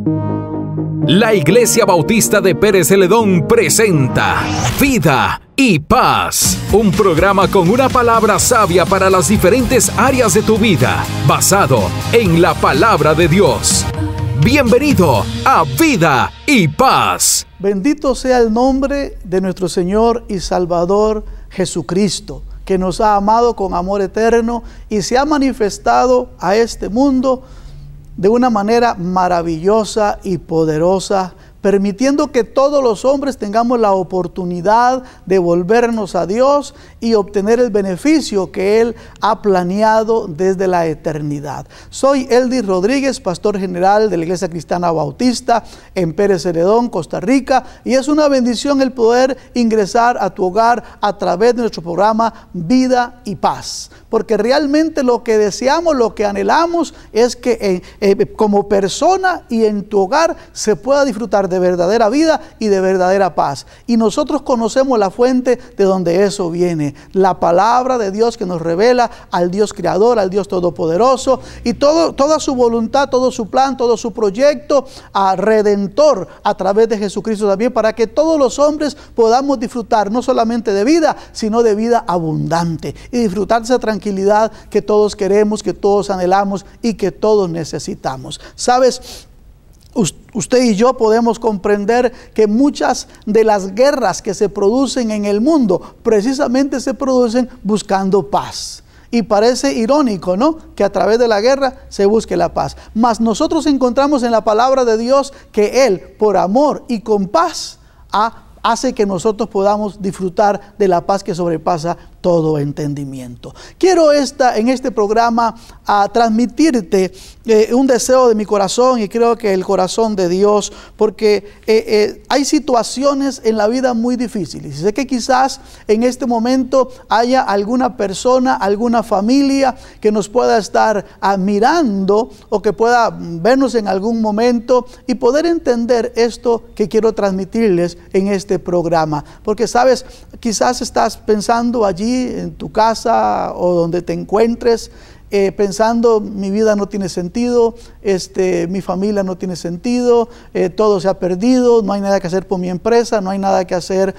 La Iglesia Bautista de Pérez Celedón presenta Vida y Paz, un programa con una palabra sabia para las diferentes áreas de tu vida, basado en la palabra de Dios. Bienvenido a Vida y Paz. Bendito sea el nombre de nuestro Señor y Salvador Jesucristo, que nos ha amado con amor eterno y se ha manifestado a este mundo de una manera maravillosa y poderosa, permitiendo que todos los hombres tengamos la oportunidad de volvernos a Dios y obtener el beneficio que Él ha planeado desde la eternidad. Soy Eldis Rodríguez, pastor general de la Iglesia Cristiana Bautista en Pérez Celedón, Costa Rica, y es una bendición el poder ingresar a tu hogar a través de nuestro programa Vida y Paz, porque realmente lo que deseamos, lo que anhelamos es que como persona y en tu hogar se pueda disfrutar de verdadera vida y de verdadera paz. Y nosotros conocemos la fuente de donde eso viene, la palabra de Dios que nos revela al Dios creador, al Dios todopoderoso, y toda su voluntad, todo su plan, todo su proyecto redentor a través de Jesucristo también, para que todos los hombres podamos disfrutar no solamente de vida, sino de vida abundante, y disfrutar de esa tranquilidad que todos queremos, que todos anhelamos y que todos necesitamos. ¿Sabes? Usted y yo podemos comprender que muchas de las guerras que se producen en el mundo precisamente se producen buscando paz. Y parece irónico, ¿no?, que a través de la guerra se busque la paz. Mas nosotros encontramos en la palabra de Dios que Él, por amor y con paz, hace que nosotros podamos disfrutar de la paz que sobrepasa todo entendimiento. Quiero en este programa transmitirte un deseo de mi corazón, y creo que el corazón de Dios, porque hay situaciones en la vida muy difíciles. Y sé que quizás en este momento haya alguna persona, alguna familia que nos pueda estar mirando o que pueda vernos en algún momento y poder entender esto que quiero transmitirles en este programa. Porque sabes, quizás estás pensando allí en tu casa o donde te encuentres, pensando: mi vida no tiene sentido, mi familia no tiene sentido, todo se ha perdido, no hay nada que hacer por mi empresa, no hay nada que hacer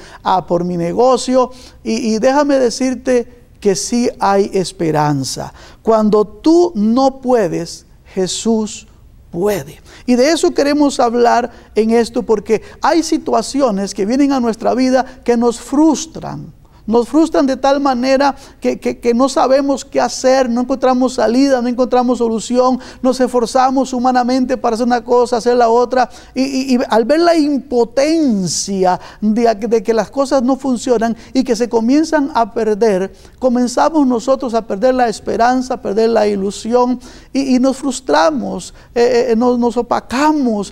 por mi negocio. Y déjame decirte que sí hay esperanza. Cuando tú no puedes, Jesús puede. Y de eso queremos hablar en esto, porque hay situaciones que vienen a nuestra vida que nos frustran. Nos frustran de tal manera que no sabemos qué hacer, no encontramos salida, no encontramos solución, nos esforzamos humanamente para hacer una cosa, hacer la otra, y al ver la impotencia de que las cosas no funcionan y que se comienzan a perder, comenzamos nosotros a perder la esperanza, a perder la ilusión, y nos frustramos, nos opacamos,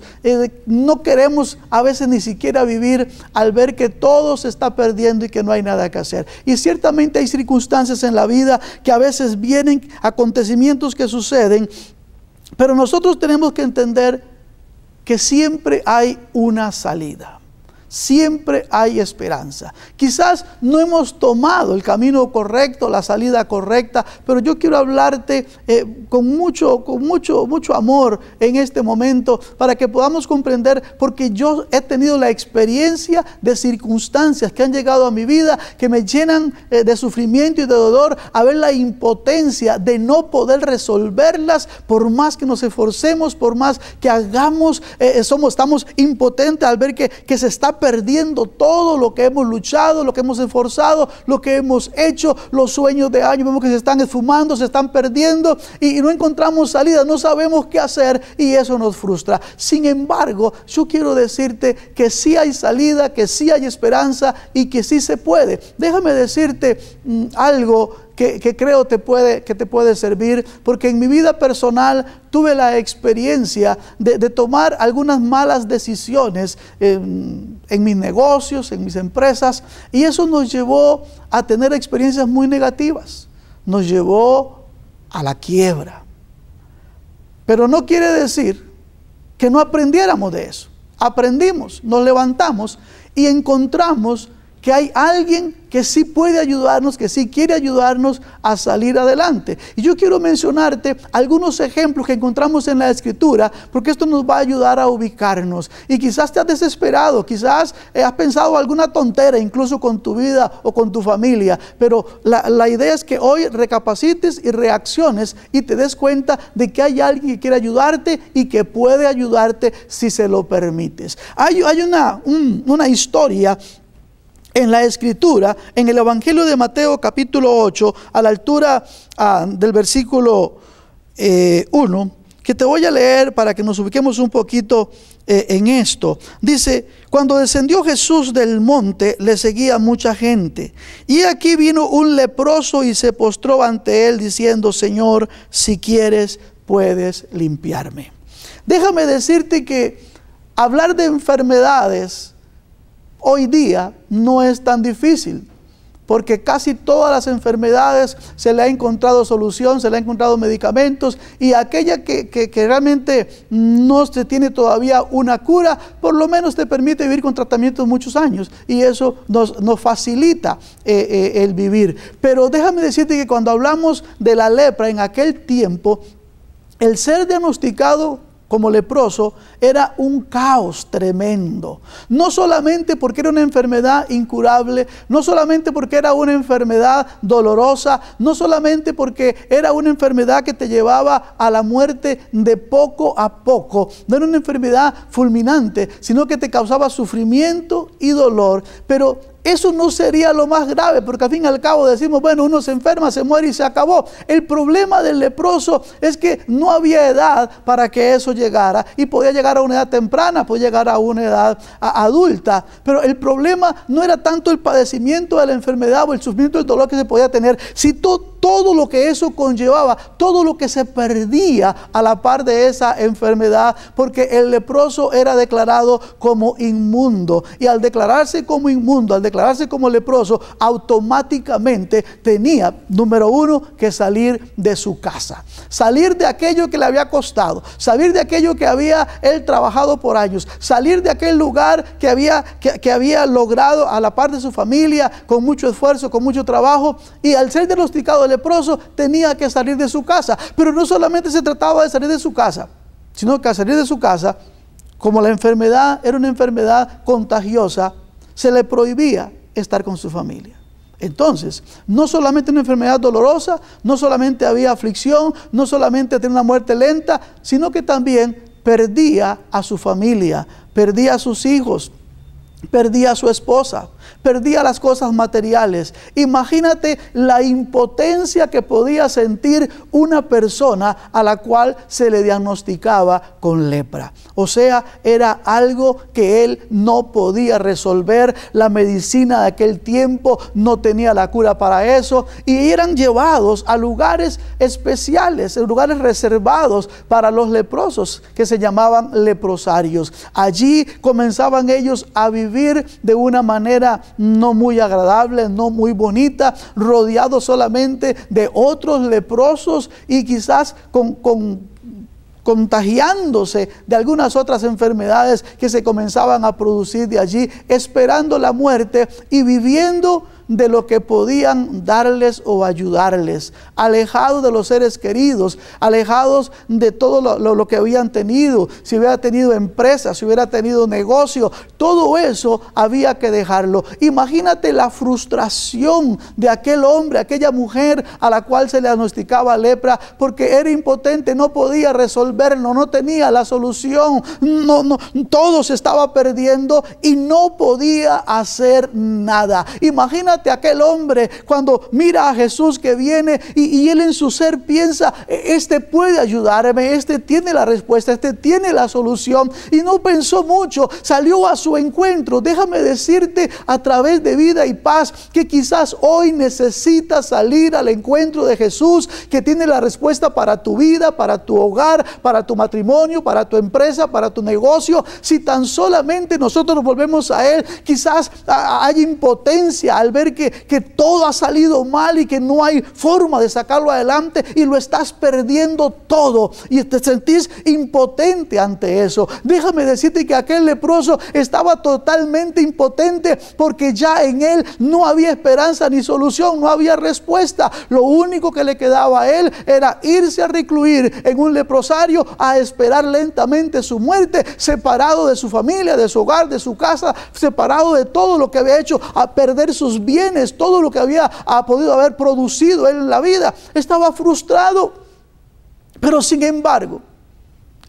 no queremos a veces ni siquiera vivir al ver que todo se está perdiendo y que no hay nada que hacer. Y ciertamente hay circunstancias en la vida que a veces vienen, acontecimientos que suceden, pero nosotros tenemos que entender que siempre hay una salida. Siempre hay esperanza. Quizás no hemos tomado el camino correcto, la salida correcta, pero yo quiero hablarte con mucho amor en este momento, para que podamos comprender, porque yo he tenido la experiencia de circunstancias que han llegado a mi vida, que me llenan de sufrimiento y de dolor, a ver la impotencia de no poder resolverlas, por más que nos esforcemos, por más que hagamos, estamos impotentes al ver que se está perdiendo todo lo que hemos luchado, lo que hemos esforzado, lo que hemos hecho, los sueños de años, vemos que se están esfumando, se están perdiendo, y no encontramos salida, no sabemos qué hacer, y eso nos frustra. Sin embargo, yo quiero decirte que sí hay salida, que sí hay esperanza y que sí se puede. Déjame decirte algo que creo que te puede servir, porque en mi vida personal tuve la experiencia de tomar algunas malas decisiones en mis negocios, en mis empresas, y eso nos llevó a tener experiencias muy negativas, nos llevó a la quiebra. Pero no quiere decir que no aprendiéramos de eso. Aprendimos, nos levantamos y encontramos que hay alguien que sí puede ayudarnos, que sí quiere ayudarnos a salir adelante. Y yo quiero mencionarte algunos ejemplos que encontramos en la Escritura, porque esto nos va a ayudar a ubicarnos. Y quizás te has desesperado, quizás has pensado alguna tontera, incluso con tu vida o con tu familia, pero la idea es que hoy recapacites y reacciones y te des cuenta de que hay alguien que quiere ayudarte y que puede ayudarte si se lo permites. Hay una historia en la Escritura, en el Evangelio de Mateo capítulo 8, a la altura del versículo 1, que te voy a leer para que nos ubiquemos un poquito en esto. Dice: cuando descendió Jesús del monte, le seguía mucha gente. Y aquí vino un leproso y se postró ante él, diciendo: Señor, si quieres, puedes limpiarme. Déjame decirte que hablar de enfermedades hoy día no es tan difícil, porque casi todas las enfermedades se le ha encontrado solución, se le ha encontrado medicamentos, y aquella que realmente no se tiene todavía una cura, por lo menos te permite vivir con tratamientos muchos años, y eso nos facilita el vivir. Pero déjame decirte que cuando hablamos de la lepra en aquel tiempo, el ser diagnosticado como leproso era un caos tremendo. No solamente porque era una enfermedad incurable, no solamente porque era una enfermedad dolorosa, no solamente porque era una enfermedad que te llevaba a la muerte de poco a poco. No era una enfermedad fulminante, sino que te causaba sufrimiento y dolor. Pero eso no sería lo más grave, porque al fin y al cabo decimos, bueno, uno se enferma, se muere y se acabó. El problema del leproso es que no había edad para que eso llegara, y podía llegar a una edad temprana, podía llegar a una edad adulta. Pero el problema no era tanto el padecimiento de la enfermedad o el sufrimiento del dolor que se podía tener, sino todo lo que eso conllevaba, todo lo que se perdía a la par de esa enfermedad, porque el leproso era declarado como inmundo, y al declararse como inmundo, al declararse como leproso, automáticamente tenía, número uno, que salir de su casa, salir de aquello que le había costado, salir de aquello que había él trabajado por años, salir de aquel lugar que había logrado a la par de su familia, con mucho esfuerzo, con mucho trabajo. Y al ser diagnosticado leproso, tenía que salir de su casa. Pero no solamente se trataba de salir de su casa, sino que al salir de su casa, como la enfermedad era una enfermedad contagiosa, se le prohibía estar con su familia. Entonces, no solamente una enfermedad dolorosa, no solamente había aflicción, no solamente tenía una muerte lenta, sino que también perdía a su familia, perdía a sus hijos, perdía a su esposa, perdía las cosas materiales. Imagínate la impotencia que podía sentir una persona a la cual se le diagnosticaba con lepra. O sea, era algo que él no podía resolver. La medicina de aquel tiempo no tenía la cura para eso, y eran llevados a lugares especiales, lugares reservados para los leprosos, que se llamaban leprosarios. Allí comenzaban ellos a vivir de una manera no muy agradable, no muy bonita, rodeados solamente de otros leprosos, y quizás contagiándose de algunas otras enfermedades que se comenzaban a producir de allí, esperando la muerte y viviendo de lo que podían darles o ayudarles, alejados de los seres queridos, alejados de todo lo que habían tenido. Si hubiera tenido empresa, si hubiera tenido negocio, todo eso había que dejarlo. Imagínate la frustración de aquel hombre, aquella mujer a la cual se le diagnosticaba lepra, porque era impotente, no podía resolverlo, no tenía la solución, todo se estaba perdiendo y no podía hacer nada. Imagínate aquel hombre cuando mira a Jesús que viene, y él en su ser piensa, este puede ayudarme, este tiene la respuesta, este tiene la solución, y no pensó mucho, salió a su encuentro. Déjame decirte a través de Vida y Paz que quizás hoy necesitas salir al encuentro de Jesús, que tiene la respuesta para tu vida, para tu hogar, para tu matrimonio, para tu empresa, para tu negocio. Si tan solamente nosotros nos volvemos a Él, quizás hay impotencia al ver ver que todo ha salido mal y que no hay forma de sacarlo adelante y lo estás perdiendo todo y te sentís impotente ante eso. Déjame decirte que aquel leproso estaba totalmente impotente porque ya en él no había esperanza ni solución, no había respuesta. Lo único que le quedaba a él era irse a recluir en un leprosario a esperar lentamente su muerte, separado de su familia, de su hogar, de su casa, separado de todo lo que había hecho, a perder sus bienes, todo lo que había podido haber producido él en la vida. Estaba frustrado, pero sin embargo,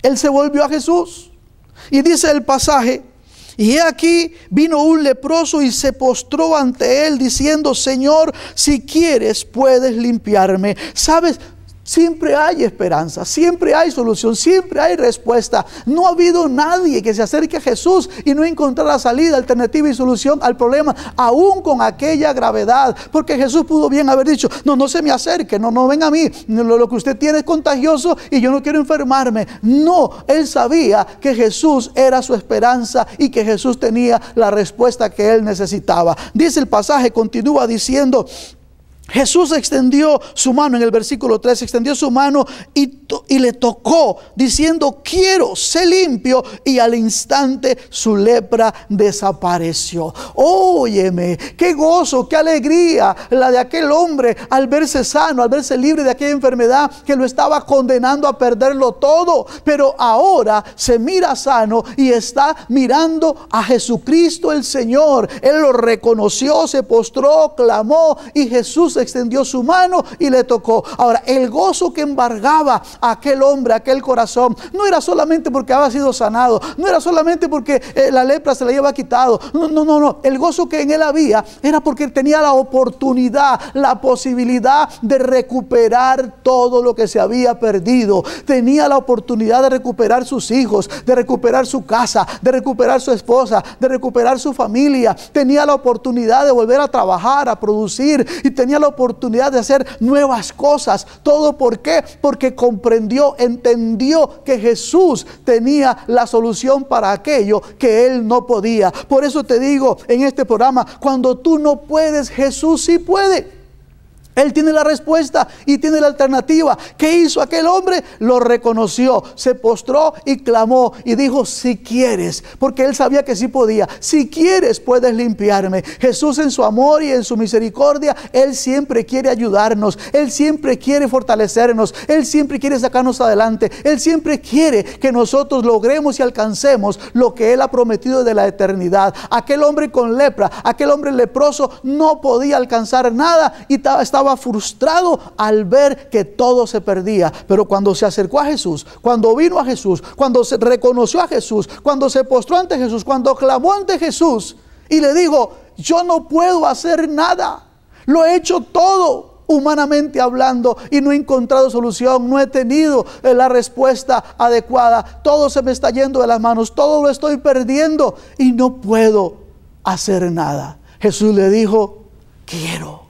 él se volvió a Jesús. Y dice el pasaje: y he aquí vino un leproso y se postró ante él diciendo: Señor, si quieres puedes limpiarme. ¿Sabes? Siempre hay esperanza, siempre hay solución, siempre hay respuesta. No ha habido nadie que se acerque a Jesús y no encontrara salida, alternativa y solución al problema, aún con aquella gravedad. Porque Jesús pudo bien haber dicho: no se me acerque, no venga a mí, lo que usted tiene es contagioso y yo no quiero enfermarme. No, él sabía que Jesús era su esperanza y que Jesús tenía la respuesta que él necesitaba. Dice el pasaje, continúa diciendo: Jesús extendió su mano, en el versículo 3, extendió su mano y le tocó, diciendo: quiero, sé limpio. Y al instante su lepra desapareció. Óyeme, qué gozo, qué alegría la de aquel hombre al verse sano, al verse libre de aquella enfermedad que lo estaba condenando a perderlo todo. Pero ahora se mira sano y está mirando a Jesucristo el Señor. Él lo reconoció, se postró, clamó y Jesús extendió su mano y le tocó. Ahora, el gozo que embargaba a aquel hombre, a aquel corazón, no era solamente porque había sido sanado, no era solamente porque la lepra se le había quitado. No. El gozo que en él había era porque tenía la oportunidad, la posibilidad de recuperar todo lo que se había perdido. Tenía la oportunidad de recuperar sus hijos, de recuperar su casa, de recuperar su esposa, de recuperar su familia. Tenía la oportunidad de volver a trabajar, a producir, y tenía la oportunidad de hacer nuevas cosas. ¿Todo por qué? Porque comprendió, entendió que Jesús tenía la solución para aquello que él no podía. Por eso te digo en este programa: cuando tú no puedes, Jesús sí puede. Él tiene la respuesta y tiene la alternativa. ¿Qué hizo aquel hombre? Lo reconoció, se postró y clamó y dijo: si quieres, porque él sabía que sí podía. Si quieres puedes limpiarme. Jesús, en su amor y en su misericordia, él siempre quiere ayudarnos, él siempre quiere fortalecernos, él siempre quiere sacarnos adelante, él siempre quiere que nosotros logremos y alcancemos lo que él ha prometido de la eternidad. Aquel hombre con lepra, aquel hombre leproso, no podía alcanzar nada y estaba frustrado al ver que todo se perdía. Pero cuando se acercó a Jesús, cuando vino a Jesús, cuando se reconoció a Jesús, cuando se postró ante Jesús, cuando clamó ante Jesús y le dijo: yo no puedo hacer nada, lo he hecho todo humanamente hablando y no he encontrado solución, no he tenido la respuesta adecuada, todo se me está yendo de las manos, todo lo estoy perdiendo y no puedo hacer nada. Jesús le dijo: quiero.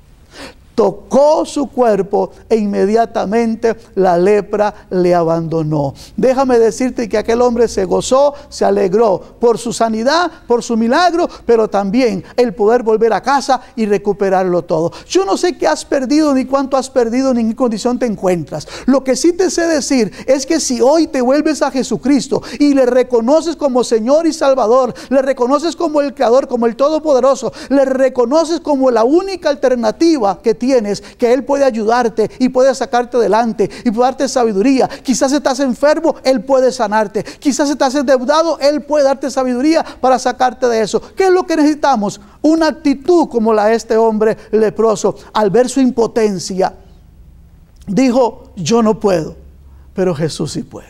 Tocó su cuerpo e inmediatamente la lepra le abandonó. Déjame decirte que aquel hombre se gozó, se alegró por su sanidad, por su milagro, pero también el poder volver a casa y recuperarlo todo. Yo no sé qué has perdido, ni cuánto has perdido, ni en qué condición te encuentras. Lo que sí te sé decir es que si hoy te vuelves a Jesucristo y le reconoces como Señor y Salvador, le reconoces como el Creador, como el Todopoderoso, le reconoces como la única alternativa que tienes, que Él puede ayudarte y puede sacarte adelante y puede darte sabiduría. Quizás estás enfermo, Él puede sanarte. Quizás estás endeudado, Él puede darte sabiduría para sacarte de eso. ¿Qué es lo que necesitamos? Una actitud como la de este hombre leproso. Al ver su impotencia, dijo: yo no puedo, pero Jesús sí puede.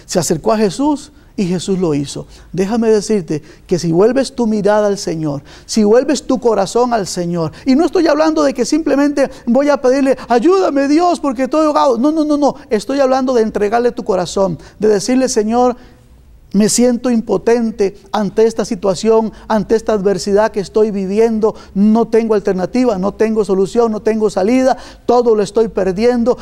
Se acercó a Jesús y Jesús lo hizo. Déjame decirte que si vuelves tu mirada al Señor, si vuelves tu corazón al Señor, y no estoy hablando de que simplemente voy a pedirle: ayúdame Dios porque estoy ahogado. No. Estoy hablando de entregarle tu corazón, de decirle: Señor, Me siento impotente ante esta situación, ante esta adversidad que estoy viviendo. No tengo alternativa, no tengo solución, no tengo salida. Todo lo estoy perdiendo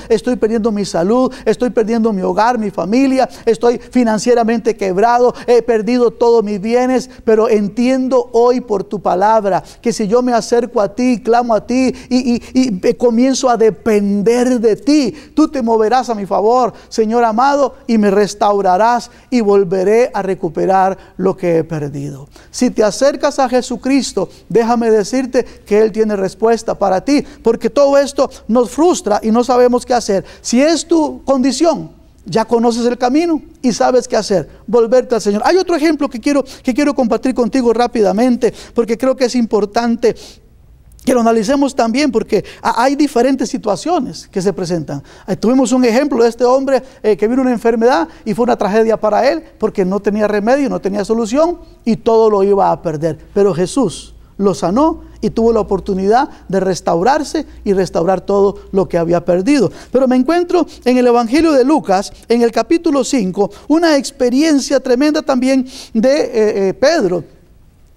mi salud, estoy perdiendo mi hogar, mi familia, estoy financieramente quebrado, he perdido todos mis bienes. Pero entiendo hoy por tu palabra que si yo me acerco a ti, clamo a ti y comienzo a depender de ti, tú te moverás a mi favor, Señor amado, y me restaurarás y volveré a recuperar lo que he perdido. Si te acercas a Jesucristo, déjame decirte que Él tiene respuesta para ti, porque todo esto nos frustra y no sabemos qué hacer. Si es tu condición, ya conoces el camino y sabes qué hacer, volverte al Señor. Hay otro ejemplo que quiero compartir contigo rápidamente, porque creo que es importante que lo analicemos también, porque hay diferentes situaciones que se presentan. Tuvimos un ejemplo de este hombre que vino una enfermedad y fue una tragedia para él, porque no tenía remedio, no tenía solución y todo lo iba a perder. Pero Jesús lo sanó y tuvo la oportunidad de restaurarse y restaurar todo lo que había perdido. Pero me encuentro en el Evangelio de Lucas, en el capítulo 5, una experiencia tremenda también de Pedro.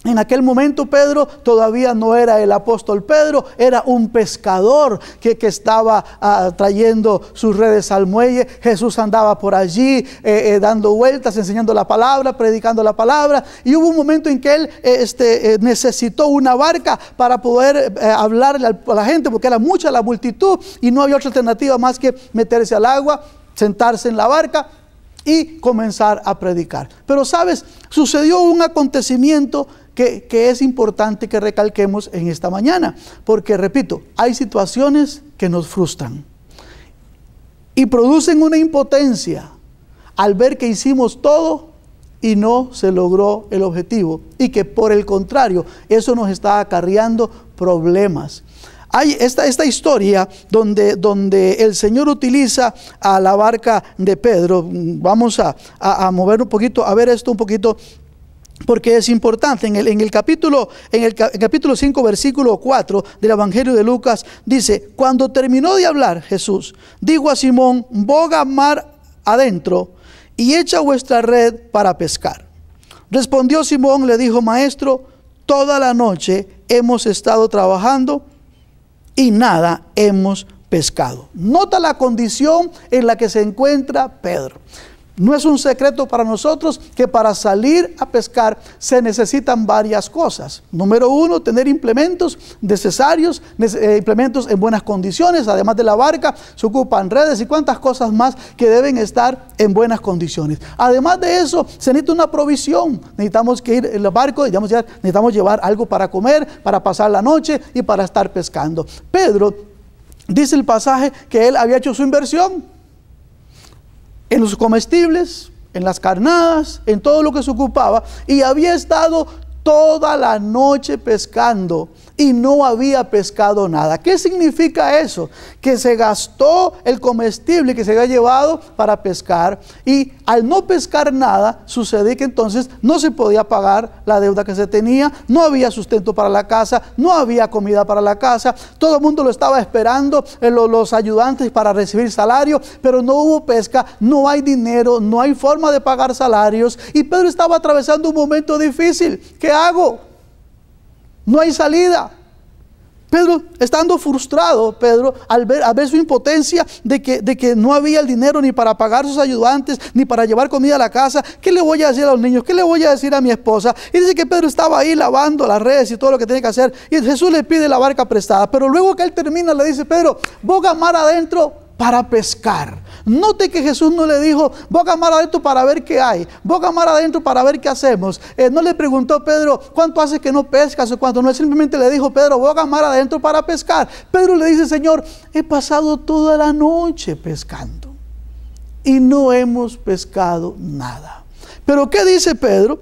En aquel momento Pedro todavía no era el apóstol Pedro, era un pescador que estaba trayendo sus redes al muelle. Jesús andaba por allí dando vueltas, enseñando la palabra, predicando la palabra, y hubo un momento en que él necesitó una barca para poder hablarle a la gente, porque era mucha la multitud y no había otra alternativa más que meterse al agua, sentarse en la barca y comenzar a predicar. Pero sabes, sucedió un acontecimiento que es importante que recalquemos en esta mañana, porque repito, hay situaciones que nos frustran y producen una impotencia al ver que hicimos todo y no se logró el objetivo, y que por el contrario, eso nos está acarreando problemas. Hay esta historia donde el Señor utiliza a la barca de Pedro. Vamos a mover un poquito, a ver esto un poquito, porque es importante. En el capítulo 5, versículo 4 del Evangelio de Lucas, dice: cuando terminó de hablar Jesús, dijo a Simón: boga mar adentro y echa vuestra red para pescar. Respondió Simón, le dijo: Maestro, toda la noche hemos estado trabajando y nada hemos pescado. Nota la condición en la que se encuentra Pedro. No es un secreto para nosotros que para salir a pescar se necesitan varias cosas. Número uno, tener implementos necesarios, implementos en buenas condiciones. Además de la barca, se ocupan redes y cuantas cosas más que deben estar en buenas condiciones. Además de eso, se necesita una provisión. Necesitamos que ir en el barco, necesitamos llevar algo para comer, para pasar la noche y para estar pescando. Pedro, dice el pasaje, que él había hecho su inversión en los comestibles, en las carnadas, en todo lo que se ocupaba, y había estado toda la noche pescando y no había pescado nada. ¿Qué significa eso? Que se gastó el comestible que se había llevado para pescar, y al no pescar nada, sucede que entonces no se podía pagar la deuda que se tenía, no había sustento para la casa, no había comida para la casa, todo el mundo lo estaba esperando, los ayudantes, para recibir salario, pero no hubo pesca, no hay dinero, no hay forma de pagar salarios, y Pedro estaba atravesando un momento difícil. ¿Qué hago? No hay salida. Pedro, estando frustrado, al ver su impotencia de que no había el dinero ni para pagar sus ayudantes, ni para llevar comida a la casa. ¿Qué le voy a decir a los niños? ¿Qué le voy a decir a mi esposa? Y dice que Pedro estaba ahí lavando las redes y todo lo que tiene que hacer, y Jesús le pide la barca prestada. Pero luego que él termina, le dice: Pedro, boga mar adentro para pescar. Note que Jesús no le dijo: boga mar adentro para ver qué hay, boga mar adentro para ver qué hacemos. No le preguntó a Pedro: ¿cuánto hace que no pescas o cuánto? No, él simplemente le dijo: Pedro, boga mar adentro para pescar. Pedro le dice: Señor, he pasado toda la noche pescando y no hemos pescado nada. Pero ¿qué dice Pedro?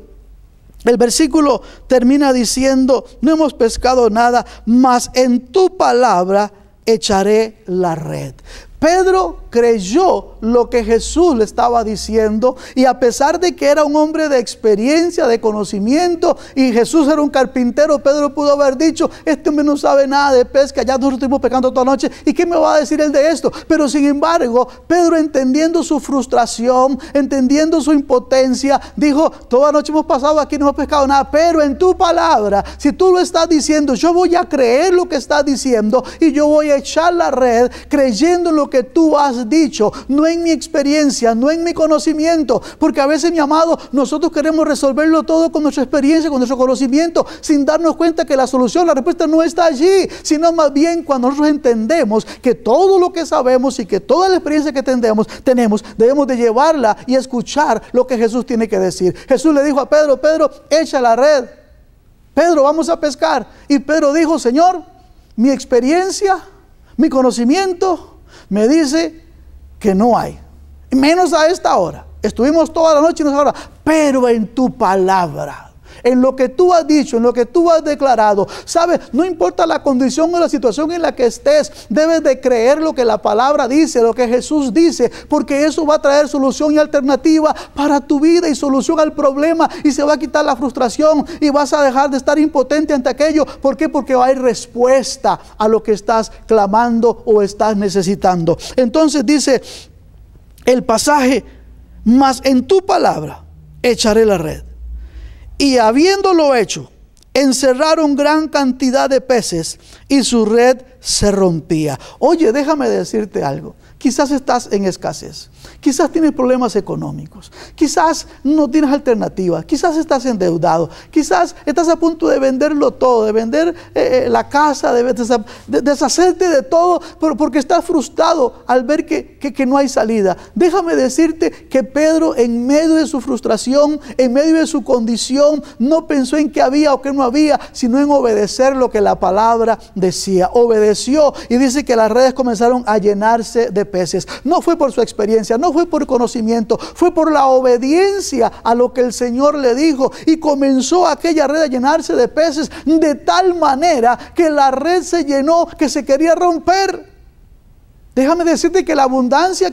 El versículo termina diciendo: no hemos pescado nada, mas en tu palabra echaré la red. Pedro creyó lo que Jesús le estaba diciendo, y a pesar de que era un hombre de experiencia, de conocimiento, y Jesús era un carpintero, Pedro pudo haber dicho: este hombre no sabe nada de pesca, ya nosotros estuvimos pescando toda la noche, ¿y qué me va a decir él de esto? Pero sin embargo, Pedro, entendiendo su frustración, entendiendo su impotencia, dijo: toda la noche hemos pasado aquí, no hemos pescado nada, pero en tu palabra, si tú lo estás diciendo, yo voy a creer lo que estás diciendo, y yo voy a echar la red creyendo en lo que tú has dicho, no en mi experiencia, no en mi conocimiento. Porque a veces, mi amado, nosotros queremos resolverlo todo con nuestra experiencia, con nuestro conocimiento, sin darnos cuenta que la solución, la respuesta no está allí, sino más bien cuando nosotros entendemos que todo lo que sabemos y que toda la experiencia que tenemos, debemos de llevarla y escuchar lo que Jesús tiene que decir. Jesús le dijo a Pedro: Pedro, echa la red. Pedro, vamos a pescar. Y Pedro dijo: Señor, mi experiencia, mi conocimiento me dice que no hay, menos a esta hora. Estuvimos toda la noche y no es ahora, pero en tu palabra, en lo que tú has dicho, en lo que tú has declarado, ¿sabes? No importa la condición o la situación en la que estés, debes de creer lo que la palabra dice, lo que Jesús dice, porque eso va a traer solución y alternativa para tu vida y solución al problema, y se va a quitar la frustración y vas a dejar de estar impotente ante aquello. ¿Por qué? Porque va a haber respuesta a lo que estás clamando o estás necesitando. Entonces dice el pasaje: mas en tu palabra echaré la red. Y habiéndolo hecho, encerraron gran cantidad de peces, y su red se rompía. Oye, déjame decirte algo. Quizás estás en escasez, quizás tienes problemas económicos, quizás no tienes alternativa, quizás estás endeudado, quizás estás a punto de venderlo todo, de vender la casa, de deshacerte de todo, porque estás frustrado al ver que no hay salida. Déjame decirte que Pedro, en medio de su frustración, en medio de su condición, no pensó en qué había o qué no había, sino en obedecer lo que la palabra decía. Obedeció, y dice que las redes comenzaron a llenarse de peces. No fue por su experiencia, no fue por conocimiento, fue por la obediencia a lo que el Señor le dijo, y comenzó aquella red a llenarse de peces de tal manera que la red se llenó, que se quería romper. Déjame decirte que la abundancia,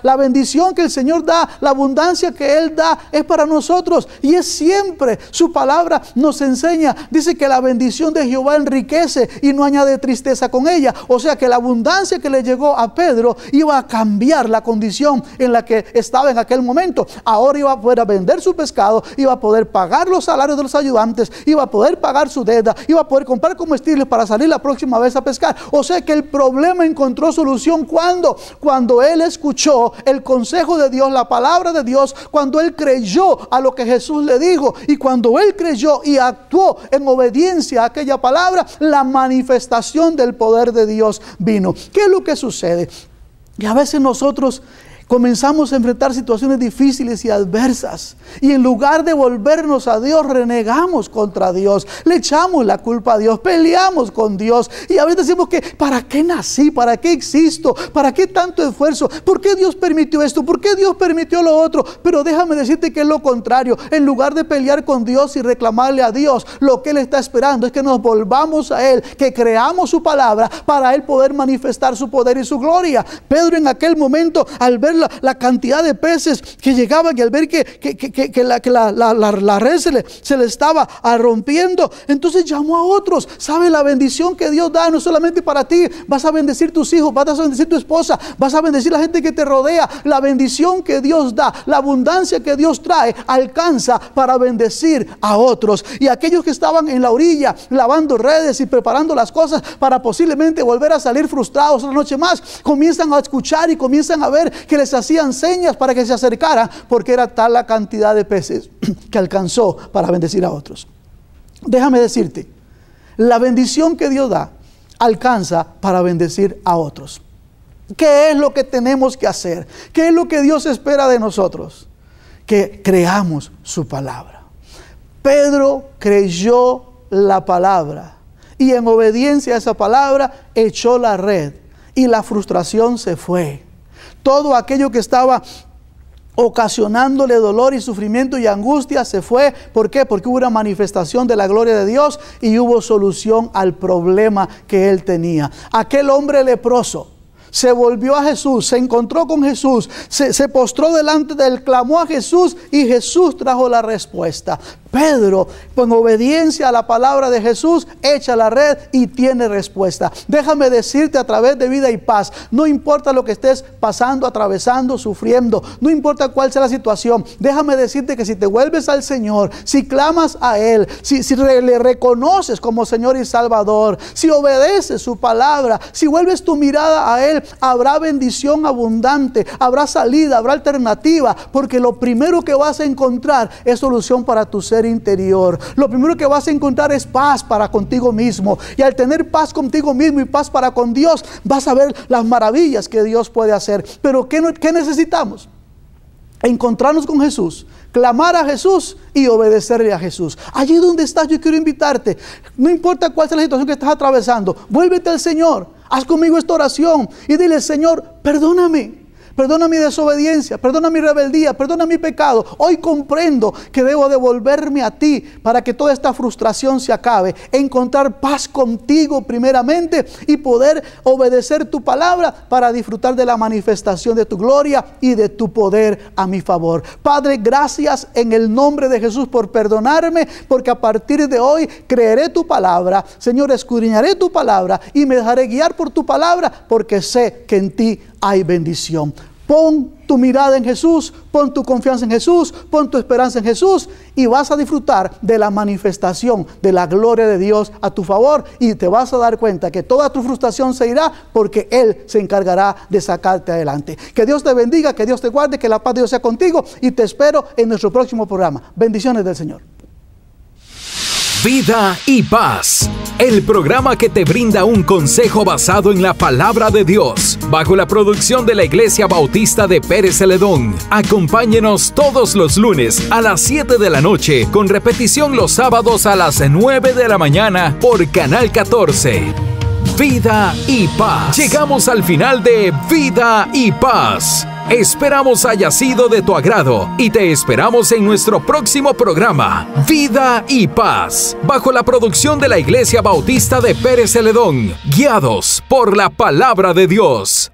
la bendición que el Señor da, la abundancia que Él da es para nosotros, y es siempre. Su palabra nos enseña, dice que la bendición de Jehová enriquece y no añade tristeza con ella. O sea que la abundancia que le llegó a Pedro iba a cambiar la condición en la que estaba en aquel momento. Ahora iba a poder vender su pescado, iba a poder pagar los salarios de los ayudantes, iba a poder pagar su deuda, iba a poder comprar comestibles para salir la próxima vez a pescar. O sea que el problema encontró solución. Cuando él escuchó el consejo de Dios, la palabra de Dios, cuando él creyó a lo que Jesús le dijo, y cuando él creyó y actuó en obediencia a aquella palabra, la manifestación del poder de Dios vino. ¿Qué es lo que sucede? Y a veces nosotros comenzamos a enfrentar situaciones difíciles y adversas, y en lugar de volvernos a Dios, renegamos contra Dios, le echamos la culpa a Dios, peleamos con Dios, y a veces decimos que ¿para qué nací? ¿Para qué existo? ¿Para qué tanto esfuerzo? ¿Por qué Dios permitió esto? ¿Por qué Dios permitió lo otro? Pero déjame decirte que es lo contrario. En lugar de pelear con Dios y reclamarle a Dios, lo que Él está esperando es que nos volvamos a Él, que creamos su palabra para Él poder manifestar su poder y su gloria. Pedro, en aquel momento, al ver la cantidad de peces que llegaban, y al ver que la red se le estaba rompiendo, entonces llamó a otros. ¿Sabe? La bendición que Dios da no es solamente para ti. Vas a bendecir tus hijos, vas a bendecir tu esposa, vas a bendecir la gente que te rodea. La bendición que Dios da, la abundancia que Dios trae, alcanza para bendecir a otros. Y aquellos que estaban en la orilla lavando redes y preparando las cosas para posiblemente volver a salir frustrados una noche más, comienzan a escuchar y comienzan a ver que les hacían señas para que se acercaran, porque era tal la cantidad de peces que alcanzó para bendecir a otros. Déjame decirte, la bendición que Dios da alcanza para bendecir a otros. ¿Qué es lo que tenemos que hacer? ¿Qué es lo que Dios espera de nosotros? Que creamos su palabra. Pedro creyó la palabra, y en obediencia a esa palabra echó la red, y la frustración se fue. Todo aquello que estaba ocasionándole dolor y sufrimiento y angustia se fue. ¿Por qué? Porque hubo una manifestación de la gloria de Dios, y hubo solución al problema que él tenía. Aquel hombre leproso, se volvió a Jesús, se encontró con Jesús, se postró delante de él, clamó a Jesús y Jesús trajo la respuesta. Pedro, con obediencia a la palabra de Jesús, echa la red y tiene respuesta. Déjame decirte a través de Vida y Paz, no importa lo que estés pasando, atravesando, sufriendo, no importa cuál sea la situación, déjame decirte que si te vuelves al Señor, si clamas a Él, si le reconoces como Señor y Salvador, si obedeces su palabra, si vuelves tu mirada a Él, habrá bendición abundante, habrá salida, habrá alternativa, porque lo primero que vas a encontrar es solución para tu ser interior. Lo primero que vas a encontrar es paz para contigo mismo, y al tener paz contigo mismo y paz para con Dios, vas a ver las maravillas que Dios puede hacer. Pero ¿qué necesitamos? Encontrarnos con Jesús, clamar a Jesús y obedecerle a Jesús. Allí donde estás, yo quiero invitarte, no importa cuál sea la situación que estás atravesando, vuélvete al Señor, haz conmigo esta oración y dile: Señor, perdóname. Perdona mi desobediencia, perdona mi rebeldía, perdona mi pecado. Hoy comprendo que debo devolverme a ti para que toda esta frustración se acabe. Encontrar paz contigo primeramente y poder obedecer tu palabra para disfrutar de la manifestación de tu gloria y de tu poder a mi favor. Padre, gracias en el nombre de Jesús por perdonarme, porque a partir de hoy creeré tu palabra. Señor, escudriñaré tu palabra y me dejaré guiar por tu palabra, porque sé que en ti hay bendición. Pon tu mirada en Jesús, pon tu confianza en Jesús, pon tu esperanza en Jesús y vas a disfrutar de la manifestación de la gloria de Dios a tu favor, y te vas a dar cuenta que toda tu frustración se irá porque Él se encargará de sacarte adelante. Que Dios te bendiga, que Dios te guarde, que la paz de Dios sea contigo, y te espero en nuestro próximo programa. Bendiciones del Señor. Vida y Paz, el programa que te brinda un consejo basado en la palabra de Dios, bajo la producción de la Iglesia Bautista de Pérez Celedón. Acompáñenos todos los lunes a las 7 de la noche, con repetición los sábados a las 9 de la mañana por Canal 14. Vida y Paz. Llegamos al final de Vida y Paz. Esperamos haya sido de tu agrado y te esperamos en nuestro próximo programa, Vida y Paz, bajo la producción de la Iglesia Bautista de Pérez Celedón, guiados por la palabra de Dios.